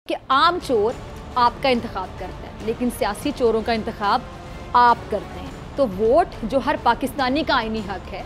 कि आम चोर आपका इंतखाब करता है, लेकिन सियासी चोरों का इंतखाब आप करते हैं। तो वोट जो हर पाकिस्तानी का आईनी हक है,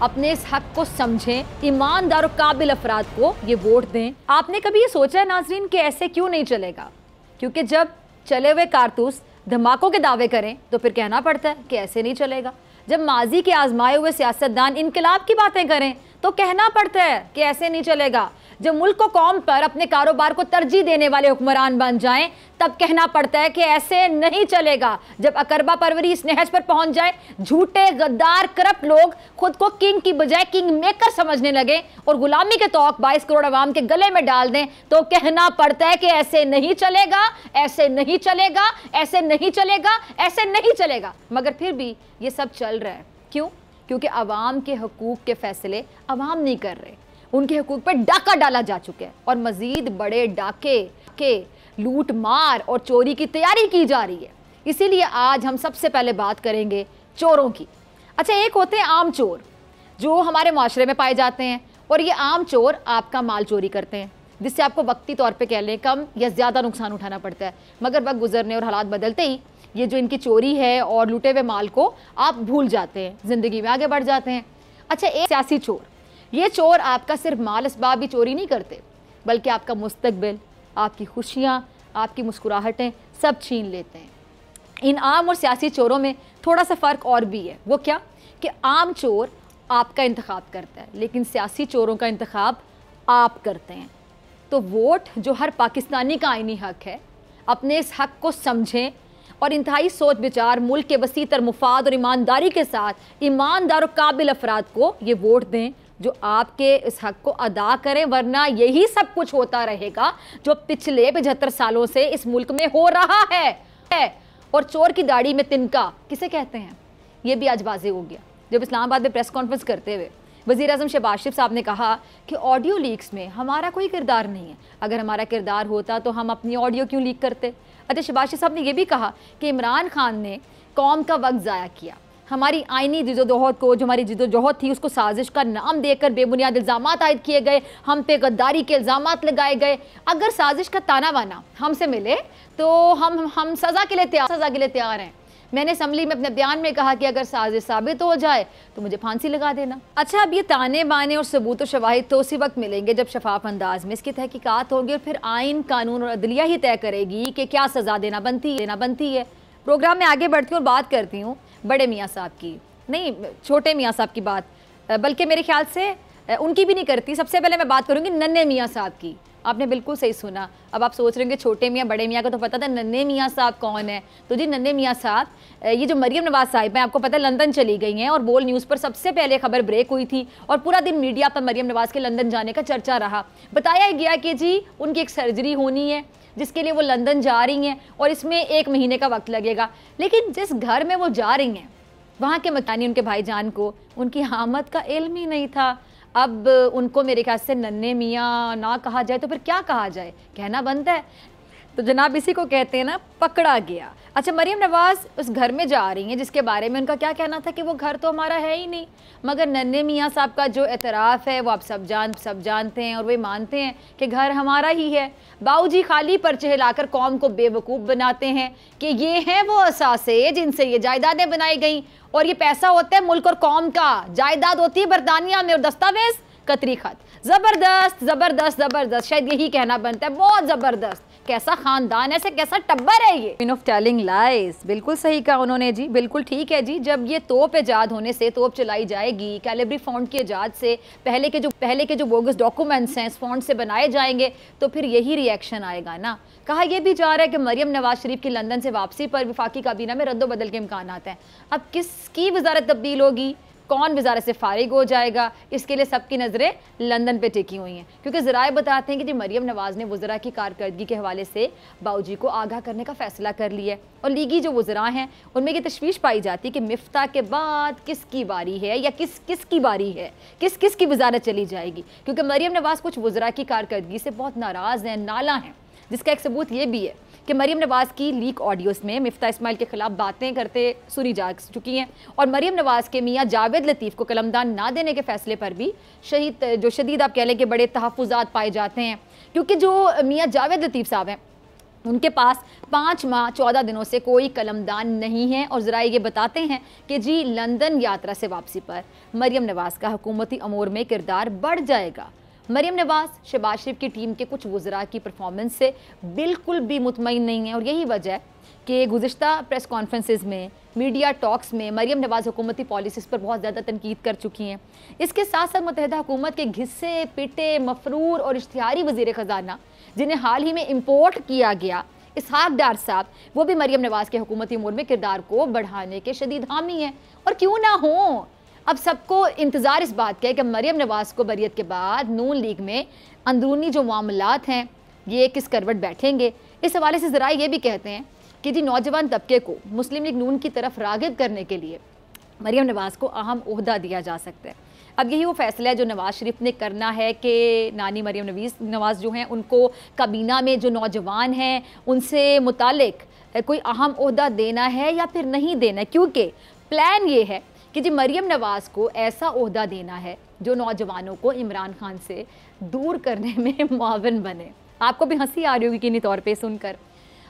अपने इस हक को समझें, ईमानदार और काबिल अफराद को ये वोट दें। आपने कभी ये सोचा है नाजरीन कि ऐसे क्यों नहीं चलेगा? क्योंकि जब चले हुए कारतूस धमाकों के दावे करें तो फिर कहना पड़ता है कि ऐसे नहीं चलेगा। जब माजी के आजमाए हुए सियासतदान इनकलाब की बातें करें तो कहना पड़ता है कि ऐसे नहीं चलेगा। जब मुल्क को कौम पर अपने कारोबार को तरजीह देने वाले हुक्मरान बन जाएं तब कहना पड़ता है कि ऐसे नहीं चलेगा। जब अकरबा परवरी इस नहज पर पहुंच जाए, झूठे गद्दार करप्ट लोग खुद को किंग की बजाय किंग मेकर समझने लगे और गुलामी के तौक 22 करोड़ अवाम के गले में डाल दें तो कहना पड़ता है कि ऐसे नहीं चलेगा, ऐसे नहीं चलेगा, ऐसे नहीं चलेगा, ऐसे नहीं चलेगा। मगर फिर भी ये सब चल रहा है। क्यों? क्योंकि अवाम के हकूक के फैसले अवाम नहीं कर रहे, उनके हकूक पर डाका डाला जा चुका है और मजीद बड़े डाके के लूट मार और चोरी की तैयारी की जा रही है। इसीलिए आज हम सबसे पहले बात करेंगे चोरों की। अच्छा, एक होते हैं आम चोर जो हमारे माशरे में पाए जाते हैं और ये आम चोर आपका माल चोरी करते हैं, जिससे आपको वक्ती तौर पे कह लें कम या ज़्यादा नुकसान उठाना पड़ता है। मगर वक्त गुजरने और हालात बदलते ही ये जो इनकी चोरी है और लूटे हुए माल को आप भूल जाते हैं, ज़िंदगी में आगे बढ़ जाते हैं। अच्छा, एक सियासी चोर, ये चोर आपका सिर्फ माल असबाब ही चोरी नहीं करते बल्कि आपका मुस्तकबिल, आपकी खुशियाँ, आपकी मुस्कुराहटें सब छीन लेते हैं। इन आम और सियासी चोरों में थोड़ा सा फ़र्क और भी है। वो क्या कि आम चोर आपका इंतखाब करता है, लेकिन सियासी चोरों का इंतखाब आप करते हैं। तो वोट जो हर पाकिस्तानी का आईनी हक है, अपने इस हक को समझें और इंतहाई सोच विचार, मुल्क के वसीतर मुफाद और ईमानदारी के साथ ईमानदार और काबिल अफराद को ये वोट दें जो आपके इस हक को अदा करें, वरना यही सब कुछ होता रहेगा जो पिछले 75 सालों से इस मुल्क में हो रहा है। और चोर की दाढ़ी में तिनका किसे कहते हैं, ये भी आज वाज़ेह हो गया जब इस्लामाबाद में प्रेस कॉन्फ्रेंस करते हुए वज़ीर आज़म शहबाज शरीफ साहब ने कहा कि ऑडियो लीक्स में हमारा कोई किरदार नहीं है। अगर हमारा किरदार होता तो हम अपनी ऑडियो क्यों लीक करते? अच्छा, शहबाज शरीफ साहब ने यह भी कहा कि इमरान खान ने कौम का वक्त ज़ाया किया, हमारी आइनी जिदोजहद को, जो हमारी जिदोजहद थी उसको साजिश का नाम देकर बेबुनियाद इल्ज़ामात आयद किए गए, हम पे गद्दारी के इल्ज़ामात लगाए गए। अगर साजिश का ताना बाना हमसे मिले तो हम सज़ा के लिए तैयार हैं। मैंने असम्बली में अपने बयान में कहा कि अगर साजिश साबित हो जाए तो मुझे फांसी लगा देना। अच्छा, अब ये ताने बाने और सबूत और शवाहिद तो उसी वक्त मिलेंगे जब शफाफ अंदाज में इसकी तहकीकात होगी और फिर आइन, कानून और अदलिया ही तय करेगी कि क्या सज़ा देना बनती है। प्रोग्राम में आगे बढ़ती हूँ और बात करती हूँ बड़े मियाँ साहब की, नहीं छोटे मियाँ साहब की बात, बल्कि मेरे ख्याल से उनकी भी नहीं करती। सबसे पहले मैं बात करूँगी नन्हे मियाँ साहब की। आपने बिल्कुल सही सुना। अब आप सोच रहे होंगे छोटे मियाँ बड़े मियाँ का तो पता था, नन्हे मियाँ साहब कौन है? तो जी नन्हे मियाँ साहब, ये जो मरियम नवाज साहिब हैं, आपको पता है लंदन चली गई हैं और बोल न्यूज़ पर सबसे पहले खबर ब्रेक हुई थी और पूरा दिन मीडिया पर मरियम नवाज के लंदन जाने का चर्चा रहा। बताया गया कि जी उनकी एक सर्जरी होनी है जिसके लिए वो लंदन जा रही हैं और इसमें 1 महीने का वक्त लगेगा। लेकिन जिस घर में वो जा रही हैं वहाँ के मकानी उनके भाईजान को उनकी आमद का इल्म ही नहीं था। अब उनको मेरे ख्याल से नन्हे मियाँ ना कहा जाए तो फिर क्या कहा जाए, कहना बनता है। तो जनाब इसी को कहते हैं ना पकड़ा गया। अच्छा, मरियम नवाज उस घर में जा रही हैं जिसके बारे में उनका क्या कहना था कि वो घर तो हमारा है ही नहीं, मगर नन्हे मियाँ साहब का जो एतराफ़ है वो आप सब जानते हैं और वे मानते हैं कि घर हमारा ही है। बाऊजी खाली पर्चे हिलाकर कौम को बेवकूफ़ बनाते हैं कि ये हैं वो असासे जिनसे ये जायदादें बनाई गई और ये पैसा होता है मुल्क और कौम का, जायदाद होती है बरतानिया में और दस्तावेज कतरी खत। ज़बरदस्त ज़बरदस्त ज़बरदस्त, शायद यही कहना बनता है, बहुत ज़बरदस्त। कैसा ख़ानदान है, कैसा टब्बर है ये। क्वीन ऑफ टेलिंग लाइज, बिल्कुल सही कहा उन्होंने जी, बिल्कुल ठीक है जी। जब ये तोप ईजाद होने से, तोप चलाई जाएगी, कैलिब्री फ़ॉन्ट की ईजाद से पहले के जो बोगस डॉक्यूमेंट्स हैं इस फ़ॉन्ट से बनाए जाएंगे तो फिर यही रिएक्शन आएगा ना। कहा यह भी जा रहा है कि मरियम नवाज शरीफ की लंदन से वापसी पर वफाकी काबीना में रद्दोबदल के इम्कान हैं। अब किसकी वजारत तब्दील होगी, कौन वजारत से फारिग हो जाएगा, इसके लिए सबकी नज़रें लंदन पे टिकी हुई हैं। क्योंकि ज़राए बताते हैं कि जी मरियम नवाज़ ने वज़रा की कारकर्दगी के हवाले से बाऊजी को आगाह करने का फ़ैसला कर लिया है और लीगी जो वज़रा हैं उनमें ये तशवीश पाई जाती है कि मिफ्ता के बाद किसकी बारी है या किसकी बारी है, किसकी वजारत चली जाएगी। क्योंकि मरियम नवाज़ कुछ वज़रा की कारकर्दगी से बहुत नाराज़ हैं, नाला हैं, जिसका एक सबूत ये भी है कि मरीम नवाज़ की लीक ऑडियोज़ में मिफ्ता इस्माइल के खिलाफ बातें करते सुनी जा चुकी हैं और मरीम नवाज़ के मियाँ जावेद लतीफ़ को कलमदान ना देने के फैसले पर भी शदीद आप कह लें कि बड़े तहफ़्फ़ुज़ात पाए जाते हैं, क्योंकि जो मियाँ जावेद लतीफ़ साहब हैं उनके पास 5 माह 14 दिनों से कोई कलमदान नहीं है और ज़रा ये बताते हैं कि जी लंदन यात्रा से वापसी पर मरीम नवाज़ का हुकूमती अमूर में किरदार बढ़ जाएगा। मरीम नवाज़ शहबाज शरीफ की टीम के कुछ वज़रा की परफॉर्मेंस से बिल्कुल भी मुतमईन नहीं है और यही वजह है कि गुज़िश्ता प्रेस कॉन्फ्रेंसेस में, मीडिया टॉक्स में मरीम नवाज़ हुकूमती पॉलिसीज़ पर बहुत ज़्यादा तनकीद कर चुकी हैं। इसके साथ साथ मुत्तहिदा हुकूमत के घिस्से पिटे मफरूर और इश्तिहारी वज़ीर ख़जाना जिन्हें हाल ही में इम्पोर्ट किया गया इसहाक डार साहब, वो भी मरीम नवाज़ के हुकूमती अमूर में किरदार को बढ़ाने के शदीद हामी हैं। और क्यों ना हो, अब सबको इंतज़ार इस बात का है कि मरीम नवाज़ को बरियत के बाद नून लीग में अंदरूनी जो मामलात हैं ये किस करवट बैठेंगे। इस हवाले से ज़रा ये भी कहते हैं कि जी नौजवान तबके को मुस्लिम लीग नून की तरफ राग़िब करने के लिए मरीम नवाज़ को अहम ओहदा दिया जा सकता है। अब यही वो फैसला है जो नवाज़ शरीफ ने करना है कि नानी मरीम नवाज़ जो हैं उनको काबीना में जो नौजवान हैं उनसे मुतालिक कोई अहम ओहदा देना है या फिर नहीं देना है, क्योंकि प्लान ये है कि जी मरीम नवाज़ को ऐसा ओहदा देना है जो नौजवानों को इमरान खान से दूर करने में मुआविन बने। आपको भी हंसी आ रही होगी किन्हीं तौर पे सुनकर।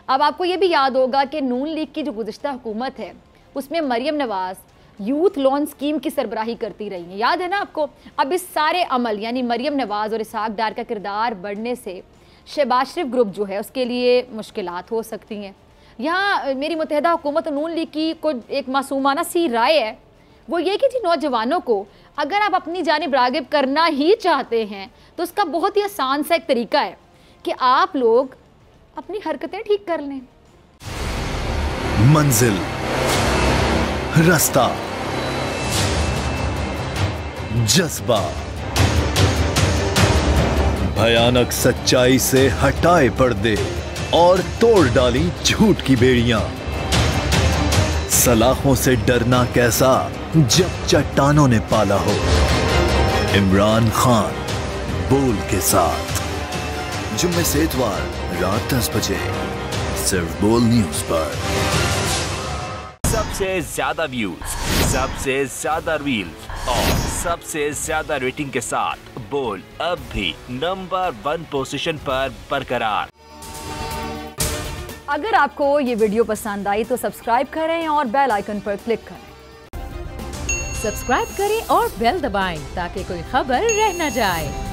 अब आपको ये भी याद होगा कि नून लीग की जो गुज़िश्ता हुकूमत है उसमें मरीम नवाज़ यूथ लोन स्कीम की सरबराही करती रही है, याद है ना आपको। अब इस सारे अमल यानी मरीम नवाज़ और इसहाक डार का किरदार बढ़ने से शहबाज शरीफ ग्रुप जो है उसके लिए मुश्किलात हो सकती हैं। यहाँ मेरी मुत्तहिदा हुकूमत नून लीग की कोई एक मासूमाना सी राय है, वो ये कि जी नौजवानों को अगर आप अपनी जानिब राग़िब करना ही चाहते हैं तो उसका बहुत ही आसान सा एक तरीका है कि आप लोग अपनी हरकतें ठीक कर लें। मंजिल, रास्ता, जज्बा, भयानक सच्चाई से हटाए पर्दे और तोड़ डाली झूठ की बेड़ियां। सलाखों से डरना कैसा जब चट्टानों ने पाला हो। इमरान खान बोल के साथ जुम्मे से इतवार रात 10 बजे सिर्फ बोल न्यूज पर। सबसे ज्यादा व्यूज, सबसे ज्यादा रील्स और सबसे ज्यादा रेटिंग के साथ बोल अब भी नंबर 1 पोजीशन पर बरकरार। अगर आपको ये वीडियो पसंद आई तो सब्सक्राइब करें और बेल आइकन पर क्लिक करें। सब्सक्राइब करें और बेल दबाएं ताकि कोई खबर रह न जाए।